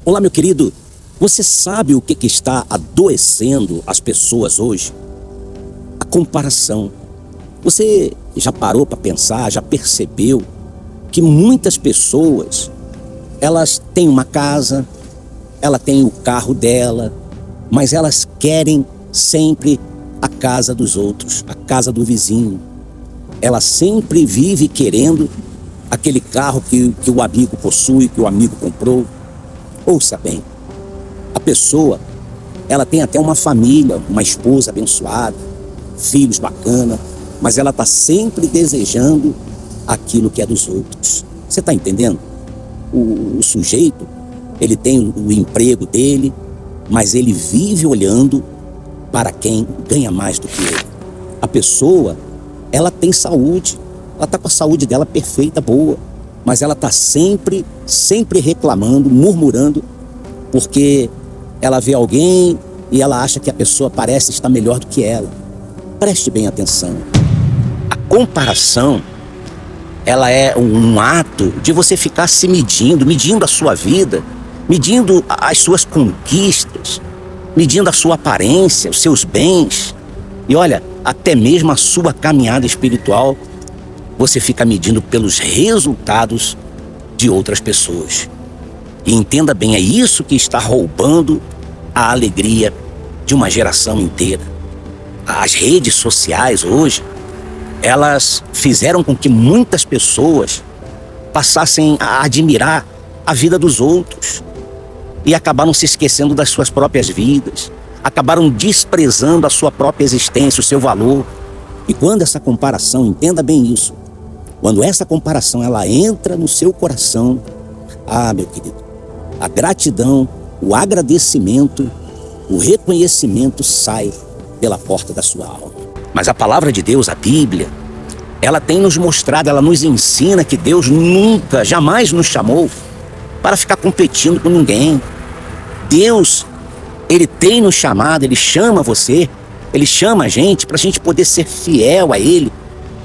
Olá, meu querido. Você sabe o que está adoecendo as pessoas hoje? A comparação. Você já parou para pensar, já percebeu que muitas pessoas, elas têm uma casa, ela tem o carro dela, mas elas querem sempre a casa dos outros, a casa do vizinho. Ela sempre vive querendo aquele carro que o amigo possui, que o amigo comprou. Ouça bem, a pessoa, ela tem até uma família, uma esposa abençoada, filhos bacana, mas ela está sempre desejando aquilo que é dos outros. Você está entendendo? O sujeito, ele tem o emprego dele, mas ele vive olhando para quem ganha mais do que ele. A pessoa, ela tem saúde, ela está com a saúde dela perfeita, boa, mas ela está sempre reclamando, murmurando, porque ela vê alguém e ela acha que a pessoa parece estar melhor do que ela. Preste bem atenção. A comparação, ela é um ato de você ficar se medindo a sua vida, medindo as suas conquistas, medindo a sua aparência, os seus bens. E olha, até mesmo a sua caminhada espiritual, você fica medindo pelos resultados de outras pessoas. E entenda bem, é isso que está roubando a alegria de uma geração inteira. As redes sociais hoje, elas fizeram com que muitas pessoas passassem a admirar a vida dos outros e acabaram se esquecendo das suas próprias vidas, acabaram desprezando a sua própria existência, o seu valor. E quando essa comparação, entenda bem isso, quando essa comparação ela entra no seu coração, meu querido, a gratidão, o agradecimento, o reconhecimento sai pela porta da sua alma. Mas a palavra de Deus, a Bíblia, ela tem nos mostrado, ela nos ensina que Deus nunca, jamais nos chamou para ficar competindo com ninguém. Deus, Ele tem nos chamado, Ele chama você, Ele chama a gente para a gente poder ser fiel a Ele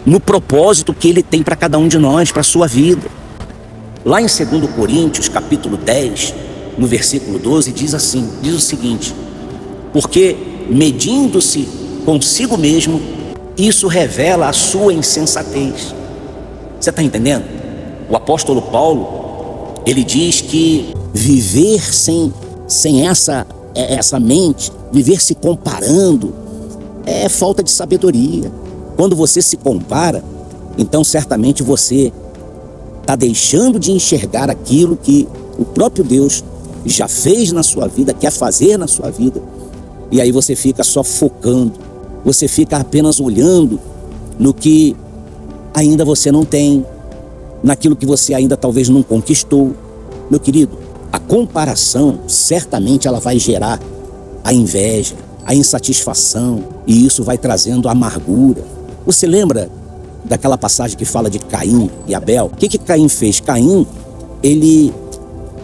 no propósito que Ele tem para cada um de nós, para a sua vida. Lá em 2 Coríntios, capítulo 10, no versículo 12, diz o seguinte: porque medindo-se consigo mesmo, isso revela a sua insensatez. Você está entendendo? O apóstolo Paulo, ele diz que viver sem essa mente, viver se comparando, é falta de sabedoria. Quando você se compara, então certamente você está deixando de enxergar aquilo que o próprio Deus já fez na sua vida, quer fazer na sua vida. E aí você fica só focando, você fica apenas olhando no que ainda você não tem, naquilo que você ainda talvez não conquistou. Meu querido, a comparação certamente ela vai gerar a inveja, a insatisfação, e isso vai trazendo amargura. Você lembra daquela passagem que fala de Caim e Abel? O que Caim fez? Caim, ele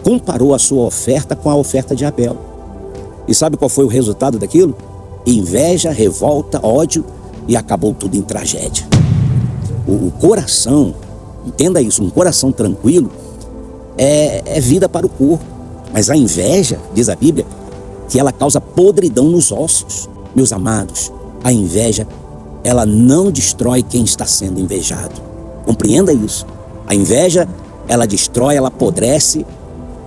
comparou a sua oferta com a oferta de Abel. E sabe qual foi o resultado daquilo? Inveja, revolta, ódio, e acabou tudo em tragédia. O coração, entenda isso, um coração tranquilo é vida para o corpo. Mas a inveja, diz a Bíblia, que ela causa podridão nos ossos. Meus amados, a inveja, ela não destrói quem está sendo invejado. Compreenda isso. A inveja, ela destrói, ela apodrece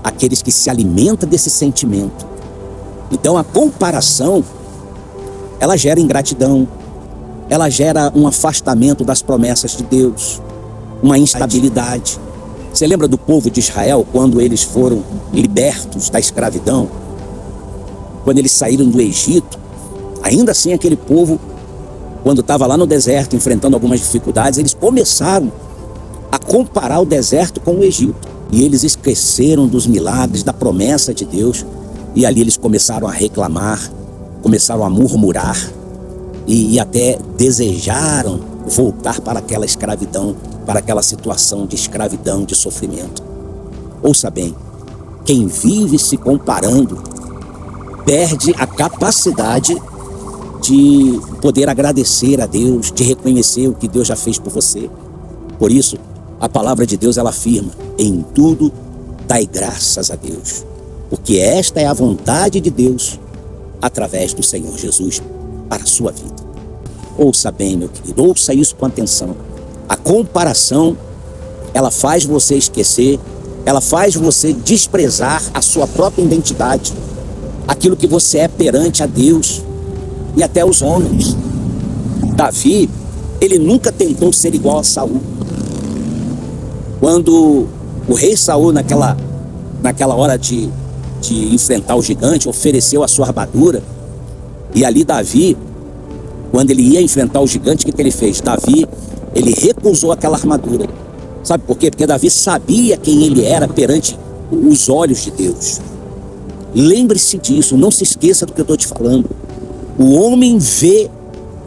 aqueles que se alimentam desse sentimento. Então a comparação, ela gera ingratidão, ela gera um afastamento das promessas de Deus, uma instabilidade. Você lembra do povo de Israel quando eles foram libertos da escravidão? Quando eles saíram do Egito, ainda assim aquele povo, quando estava lá no deserto enfrentando algumas dificuldades, eles começaram a comparar o deserto com o Egito. E eles esqueceram dos milagres, da promessa de Deus. E ali eles começaram a reclamar, começaram a murmurar e até desejaram voltar para aquela escravidão, para aquela situação de escravidão, de sofrimento. Ouça bem, quem vive se comparando perde a capacidade de poder agradecer a Deus, de reconhecer o que Deus já fez por você. Por isso, a palavra de Deus ela afirma: em tudo dai graças a Deus. porque esta é a vontade de Deus através do Senhor Jesus para a sua vida. Ouça bem, meu querido, ouça isso com atenção. A comparação, ela faz você esquecer, ela faz você desprezar a sua própria identidade, aquilo que você é perante a Deus e até os homens. Davi, ele nunca tentou ser igual a Saul. Quando o rei Saul, naquela hora de enfrentar o gigante, ofereceu a sua armadura, e ali Davi, quando ele ia enfrentar o gigante, o que ele fez? Davi, ele recusou aquela armadura. Sabe por quê? Porque Davi sabia quem ele era perante os olhos de Deus. Lembre-se disso, não se esqueça do que eu estou te falando. O homem vê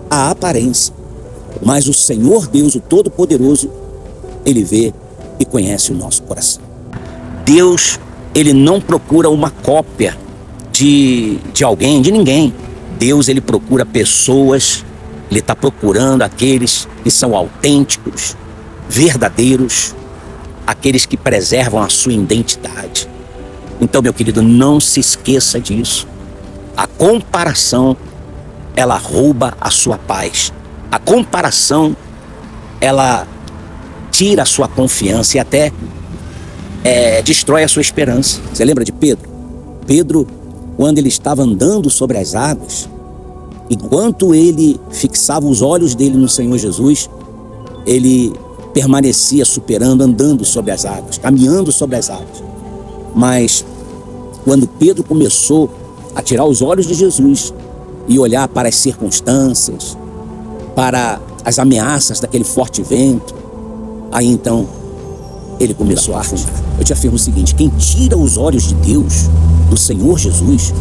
a aparência, mas o Senhor Deus, o Todo-Poderoso, ele vê e conhece o nosso coração. Deus, ele não procura uma cópia de alguém, de ninguém. Deus, ele procura pessoas, ele está procurando aqueles que são autênticos, verdadeiros, aqueles que preservam a sua identidade. Então, meu querido, não se esqueça disso. A comparação, ela rouba a sua paz. A comparação, ela tira a sua confiança e até destrói a sua esperança. Você lembra de Pedro? Pedro, quando ele estava andando sobre as águas, enquanto ele fixava os olhos dele no Senhor Jesus, ele permanecia superando, andando sobre as águas, caminhando sobre as águas. Mas quando Pedro começou a tirar os olhos de Jesus e olhar para as circunstâncias, para as ameaças daquele forte vento, aí então ele começou a afundar. Eu te afirmo o seguinte: quem tira os olhos de Deus, do Senhor Jesus,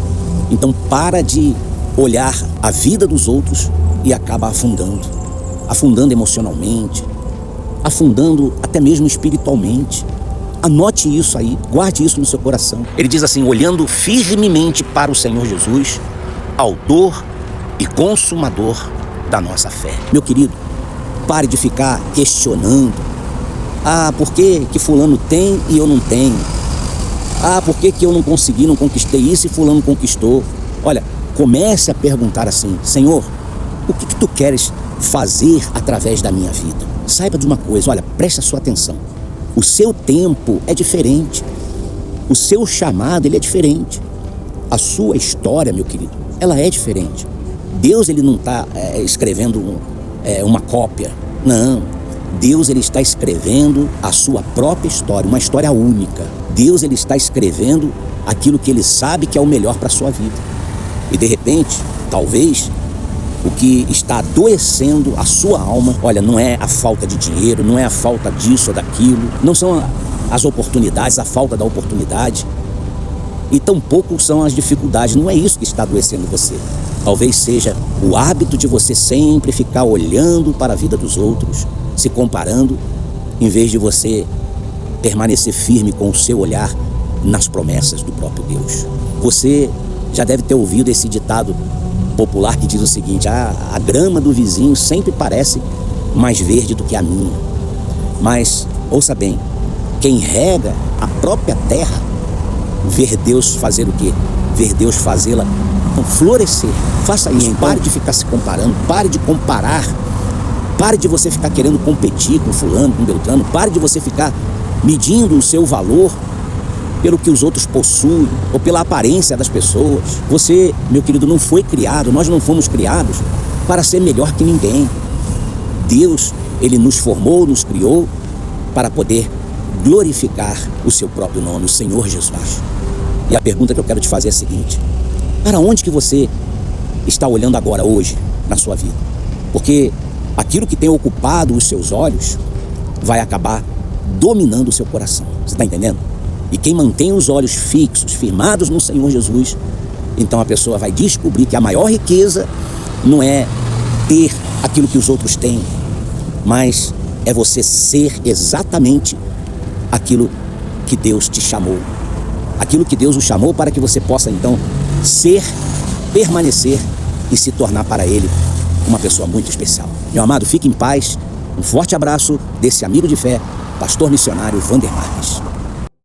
então para de olhar a vida dos outros e acaba afundando emocionalmente, afundando até mesmo espiritualmente. Anote isso aí, guarde isso no seu coração. Ele diz assim: olhando firmemente para o Senhor Jesus, autor e consumador da nossa fé. Meu querido, pare de ficar questionando. Ah, por que fulano tem e eu não tenho? Ah, por que eu não consegui, não conquistei isso e fulano conquistou? Olha, comece a perguntar assim: Senhor, o que tu queres fazer através da minha vida? Saiba de uma coisa, olha, preste a sua atenção. O seu tempo é diferente. O seu chamado, ele é diferente. A sua história, meu querido, ela é diferente. Deus, ele não está escrevendo uma cópia. Não. Deus, ele está escrevendo a sua própria história, uma história única. Deus, ele está escrevendo aquilo que ele sabe que é o melhor para a sua vida. E de repente, talvez, o que está adoecendo a sua alma, olha, não é a falta de dinheiro, não é a falta disso ou daquilo, não são as oportunidades, a falta da oportunidade, e tampouco são as dificuldades, não é isso que está adoecendo você. Talvez seja o hábito de você sempre ficar olhando para a vida dos outros, se comparando, em vez de você permanecer firme com o seu olhar nas promessas do próprio Deus. Você já deve ter ouvido esse ditado popular que diz o seguinte: a grama do vizinho sempre parece mais verde do que a minha. Mas, ouça bem, quem rega a própria terra, ver Deus fazer o quê? Ver Deus fazê-la florescer. Faça isso, pare de ficar se comparando, pare de comparar, pare de você ficar querendo competir com fulano, com beltrano, pare de você ficar medindo o seu valor pelo que os outros possuem ou pela aparência das pessoas. Você, meu querido, não foi criado, nós não fomos criados para ser melhor que ninguém. Deus, ele nos formou, nos criou para poder glorificar o seu próprio nome, o Senhor Jesus. E a pergunta que eu quero te fazer é a seguinte: para onde que você está olhando agora, hoje, na sua vida? Porque aquilo que tem ocupado os seus olhos vai acabar dominando o seu coração. Você está entendendo? E quem mantém os olhos fixos, firmados no Senhor Jesus, então a pessoa vai descobrir que a maior riqueza não é ter aquilo que os outros têm, mas é você ser exatamente aquilo que Deus te chamou. Aquilo que Deus o chamou para que você possa então ser, permanecer e se tornar para Ele uma pessoa muito especial. Meu amado, fique em paz. Um forte abraço desse amigo de fé, pastor missionário Wander Marques.